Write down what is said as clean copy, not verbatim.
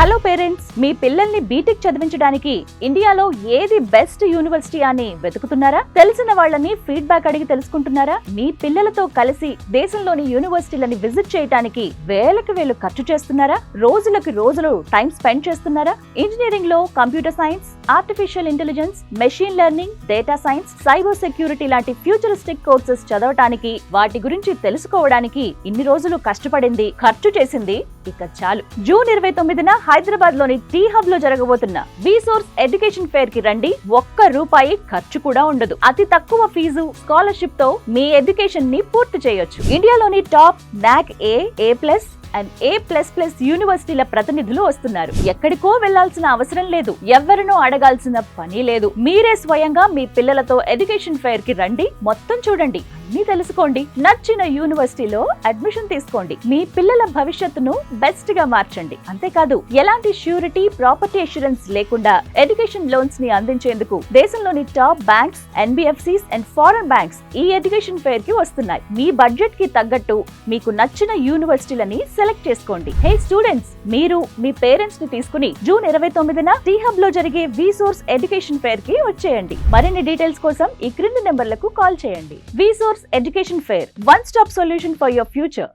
Hello parents, మీ పిల్లల్ని BTech చదివించడానికి ఇండియాలో ఏది బెస్ట్ యూనివర్సిటీ అని వెతుకుతున్నారా? తెలిసిన వాళ్ళని ఫీడ్బ్యాక్ అడిగి తెలుసుకుంటున్నారా? మీ పిల్లలతో కలిసి దేశంలోని యూనివర్సిటీలని విజిట్ చేయడానికి వేలకు వేలు ఖర్చు చేస్తున్నారా? రోజులకు రోజులు టైం స్పెండ్ చేస్తున్నారా? ఇంజనీరింగ్ లో computer science, artificial intelligence, machine learning, data science, cyber security లాంటి ఫ్యూచరిస్టిక్ కోర్సెస్ చదవటానికి, వాటి గురించి తెలుసుకోవడానికి ఇన్ని రోజులు కష్టపడింది, ఖర్చు చేసింది ఇక చాలు. జూన్ 29న హైదరాబాద్ లోని టీ హబ్ లో జరగబోతున్న విసోర్స్ ఎడ్యుకేషన్ ఫెయిర్ కి రండి. ₹1 ఖర్చు కూడా ఉండదు. అతి తక్కువ ఫీజు, స్కాలర్షిప్ తో మీ ఎడ్యుకేషన్ ని పూర్తి చేయొచ్చు. ఇండియాలోని top NAC A+, and A++ యూనివర్సిటీల ప్రతినిధులు వస్తున్నారు. ఎక్కడికో వెళ్లాల్సిన అవసరం లేదు, ఎవరినో అడగాల్సిన పని లేదు. మీరే స్వయంగా మీ పిల్లలతో ఎడ్యుకేషన్ ఫెయిర్ కి రండి, మొత్తం చూడండి, అన్ని తెలుసుకోండి. నచ్చిన యూనివర్సిటీలో అడ్మిషన్ తీసుకోండి. మీ పిల్లల భవిష్యత్తును బెస్ట్ గా మార్చండి. అంతేకాదు, ఎలాంటి ష్యూరిటీ, ప్రాపర్టీ అష్యూరెన్స్ లేకుండా ఎడ్యుకేషన్ లోన్స్ ని అందించేందుకు దేశంలోని top banks, NBFCs and foreign banks ఈ ఎడ్యుకేషన్ ఫెయిర్ కి వస్తున్నాయి. మీ బడ్జెట్ కి తగ్గట్టు మీకు నచ్చిన యూనివర్సిటీలని సెలెక్ట్ చేసుకోండి. హే స్టూడెంట్స్, మీరు మీ పేరెంట్స్ ని తీసుకుని జూన్ 29న టీ హబ్ లో జరిగే విసోర్స్ ఎడ్యుకేషన్ ఫెయిర్ కి వచ్చేయండి. మరిన్ని డీటెయిల్స్ కోసం ఈ క్రింది నెంబర్లకు కాల్ చేయండి. VSource education fair, one stop solution for your future.